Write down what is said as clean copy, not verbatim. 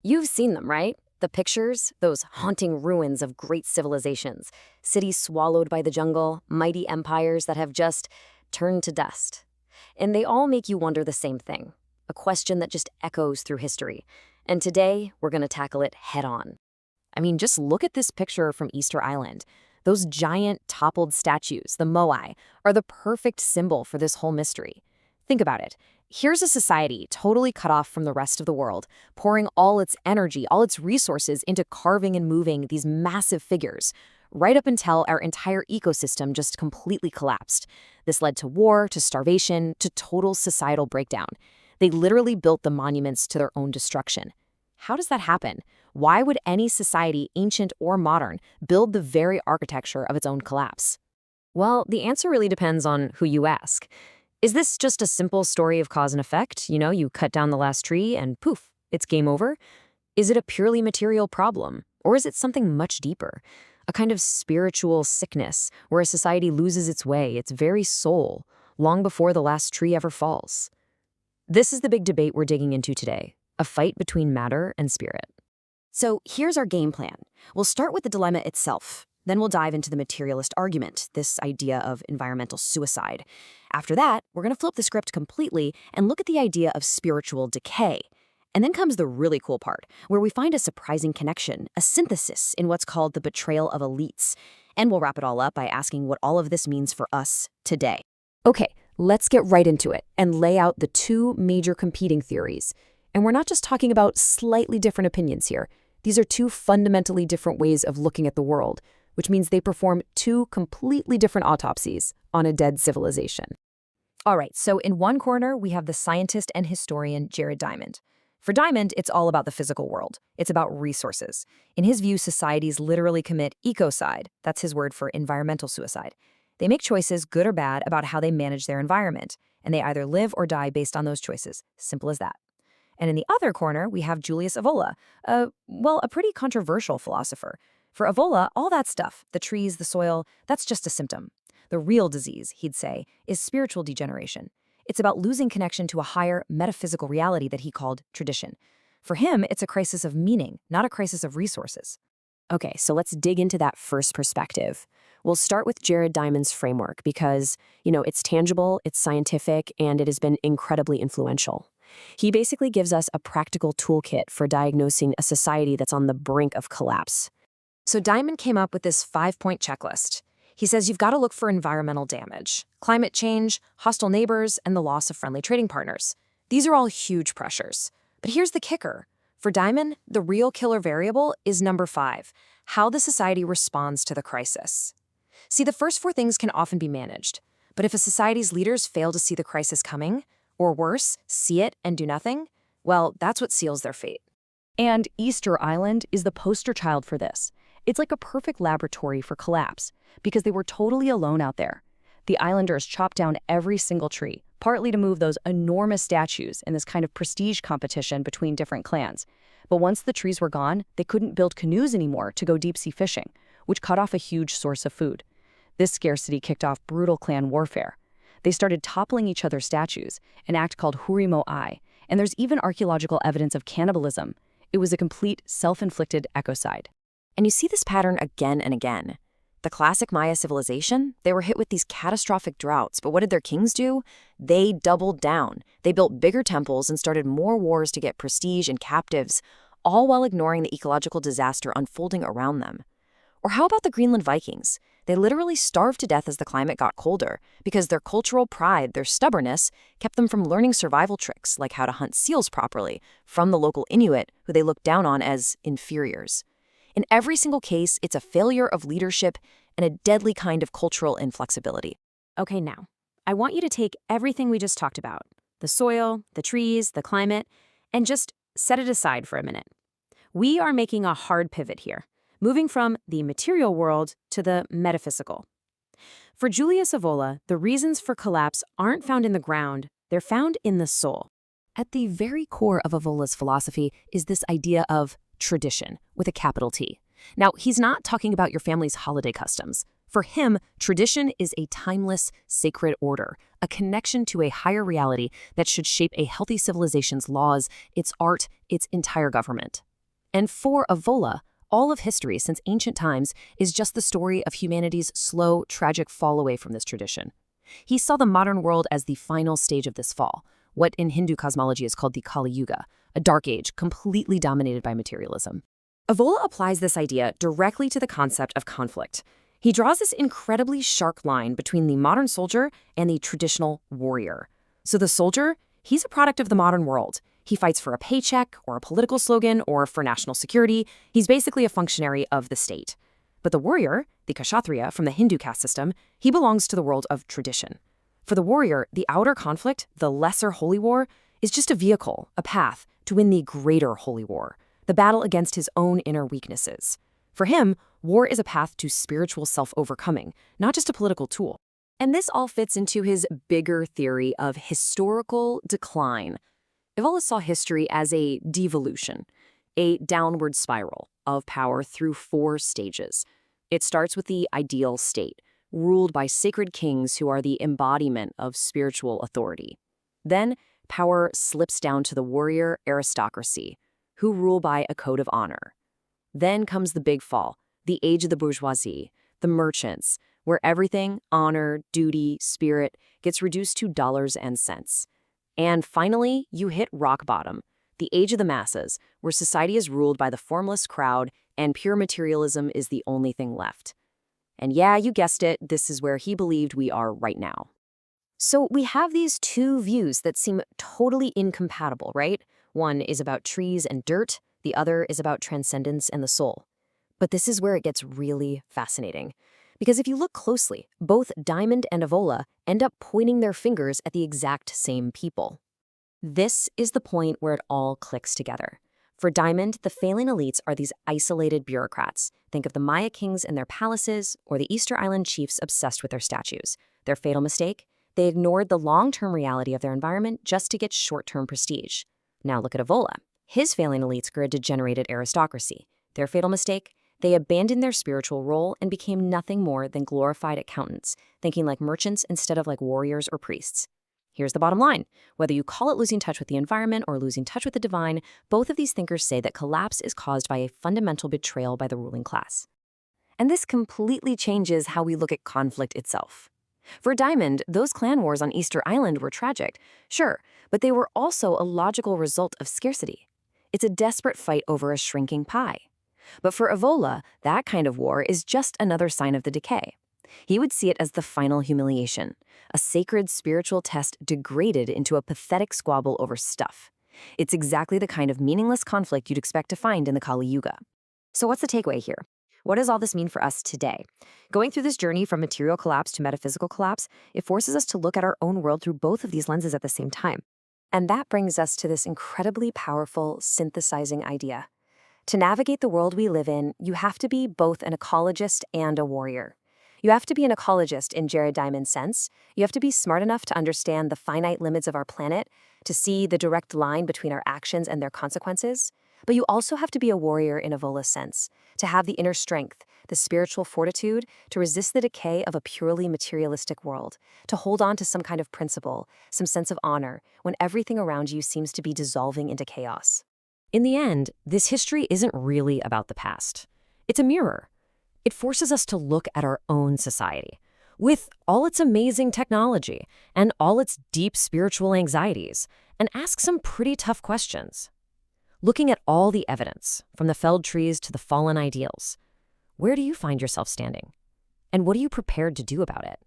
You've seen them, right? The pictures, those haunting ruins of great civilizations, cities swallowed by the jungle, mighty empires that have just turned to dust. And they all make you wonder the same thing, a question that just echoes through history. And today, we're going to tackle it head on. I mean, just look at this picture from Easter Island. Those giant toppled statues, the moai, are the perfect symbol for this whole mystery. Think about it. Here's a society totally cut off from the rest of the world, pouring all its energy, all its resources into carving and moving these massive figures, right up until our entire ecosystem just completely collapsed. This led to war, to starvation, to total societal breakdown. They literally built the monuments to their own destruction. How does that happen? Why would any society, ancient or modern, build the very architecture of its own collapse? Well, the answer really depends on who you ask. Is this just a simple story of cause and effect? You cut down the last tree and poof, it's game over? Is it a purely material problem? Or is it something much deeper? A kind of spiritual sickness where a society loses its way, its very soul, long before the last tree ever falls? This is the big debate we're digging into today, a fight between matter and spirit. So here's our game plan. We'll start with the dilemma itself. Then we'll dive into the materialist argument, this idea of environmental suicide. After that, we're going to flip the script completely and look at the idea of spiritual decay. And then comes the really cool part, where we find a surprising connection, a synthesis in what's called the betrayal of elites. And we'll wrap it all up by asking what all of this means for us today. Okay, let's get right into it and lay out the two major competing theories. And we're not just talking about slightly different opinions here. These are two fundamentally different ways of looking at the world, which means they perform two completely different autopsies on a dead civilization. All right, so in one corner, we have the scientist and historian Jared Diamond. For Diamond, it's all about the physical world. It's about resources. In his view, societies literally commit ecocide. That's his word for environmental suicide. They make choices, good or bad, about how they manage their environment, and they either live or die based on those choices. Simple as that. And in the other corner, we have Julius Evola, a pretty controversial philosopher. For Evola, all that stuff, the trees, the soil, that's just a symptom. The real disease, he'd say, is spiritual degeneration. It's about losing connection to a higher metaphysical reality that he called tradition. For him, it's a crisis of meaning, not a crisis of resources. Okay, so let's dig into that first perspective. We'll start with Jared Diamond's framework because, it's tangible, it's scientific, and it has been incredibly influential. He basically gives us a practical toolkit for diagnosing a society that's on the brink of collapse. So Diamond came up with this 5-point checklist. He says you've got to look for environmental damage, climate change, hostile neighbors, and the loss of friendly trading partners. These are all huge pressures. But here's the kicker. For Diamond, the real killer variable is number 5, how the society responds to the crisis. See, the first 4 things can often be managed. But if a society's leaders fail to see the crisis coming, or worse, see it and do nothing, well, that's what seals their fate. And Easter Island is the poster child for this. It's like a perfect laboratory for collapse, because they were totally alone out there. The islanders chopped down every single tree, partly to move those enormous statues in this kind of prestige competition between different clans. But once the trees were gone, they couldn't build canoes anymore to go deep-sea fishing, which cut off a huge source of food. This scarcity kicked off brutal clan warfare. They started toppling each other's statues, an act called hurimo'ai, and there's even archaeological evidence of cannibalism. It was a complete self-inflicted ecocide. And you see this pattern again and again. The classic Maya civilization, they were hit with these catastrophic droughts, but what did their kings do? They doubled down. They built bigger temples and started more wars to get prestige and captives, all while ignoring the ecological disaster unfolding around them. Or how about the Greenland Vikings? They literally starved to death as the climate got colder because their cultural pride, their stubbornness, kept them from learning survival tricks like how to hunt seals properly from the local Inuit, who they looked down on as inferiors. In every single case, it's a failure of leadership and a deadly kind of cultural inflexibility. Okay, now, I want you to take everything we just talked about, the soil, the trees, the climate, and just set it aside for a minute. We are making a hard pivot here, moving from the material world to the metaphysical. For Julius Evola, the reasons for collapse aren't found in the ground, they're found in the soul. At the very core of Evola's philosophy is this idea of tradition, with a capital T. Now, he's not talking about your family's holiday customs. For him, tradition is a timeless, sacred order, a connection to a higher reality that should shape a healthy civilization's laws, its art, its entire government. And for Evola, all of history since ancient times is just the story of humanity's slow, tragic fall away from this tradition. He saw the modern world as the final stage of this fall, what in Hindu cosmology is called the Kali Yuga, a dark age completely dominated by materialism. Evola applies this idea directly to the concept of conflict. He draws this incredibly sharp line between the modern soldier and the traditional warrior. So the soldier, he's a product of the modern world. He fights for a paycheck or a political slogan or for national security. He's basically a functionary of the state. But the warrior, the kshatriya from the Hindu caste system, he belongs to the world of tradition. For the warrior, the outer conflict, the lesser holy war, is just a vehicle, a path to win the greater holy war, the battle against his own inner weaknesses. For him, war is a path to spiritual self-overcoming, not just a political tool. And this all fits into his bigger theory of historical decline. Evola saw history as a devolution, a downward spiral of power through 4 stages. It starts with the ideal state, ruled by sacred kings who are the embodiment of spiritual authority. Then, power slips down to the warrior aristocracy, who rule by a code of honor. Then comes the big fall, the age of the bourgeoisie, the merchants, where everything, honor, duty, spirit, gets reduced to dollars and cents. And finally, you hit rock bottom, the age of the masses, where society is ruled by the formless crowd and pure materialism is the only thing left. And yeah, you guessed it, this is where he believed we are right now. So we have these 2 views that seem totally incompatible, right? One is about trees and dirt, the other is about transcendence and the soul. But this is where it gets really fascinating. Because if you look closely, both Diamond and Evola end up pointing their fingers at the exact same people. This is the point where it all clicks together. For Diamond, the failing elites are these isolated bureaucrats. Think of the Maya kings and their palaces, or the Easter Island chiefs obsessed with their statues. Their fatal mistake? They ignored the long-term reality of their environment just to get short-term prestige. Now look at Evola. His failing elites grew a degenerated aristocracy. Their fatal mistake? They abandoned their spiritual role and became nothing more than glorified accountants, thinking like merchants instead of like warriors or priests. Here's the bottom line. Whether you call it losing touch with the environment or losing touch with the divine, both of these thinkers say that collapse is caused by a fundamental betrayal by the ruling class. And this completely changes how we look at conflict itself. For Diamond, those clan wars on Easter Island were tragic, sure, but they were also a logical result of scarcity. It's a desperate fight over a shrinking pie. But for Evola, that kind of war is just another sign of the decay. He would see it as the final humiliation, a sacred spiritual test degraded into a pathetic squabble over stuff. It's exactly the kind of meaningless conflict you'd expect to find in the Kali Yuga. So what's the takeaway here? What does all this mean for us today? Going through this journey from material collapse to metaphysical collapse, it forces us to look at our own world through both of these lenses at the same time. And that brings us to this incredibly powerful synthesizing idea. To navigate the world we live in, you have to be both an ecologist and a warrior. You have to be an ecologist in Jared Diamond's sense. You have to be smart enough to understand the finite limits of our planet, to see the direct line between our actions and their consequences. But you also have to be a warrior in Evola's sense, to have the inner strength, the spiritual fortitude, to resist the decay of a purely materialistic world, to hold on to some kind of principle, some sense of honor, when everything around you seems to be dissolving into chaos. In the end, this history isn't really about the past. It's a mirror. It forces us to look at our own society, with all its amazing technology and all its deep spiritual anxieties, and ask some pretty tough questions. Looking at all the evidence, from the felled trees to the fallen ideals, where do you find yourself standing? And what are you prepared to do about it?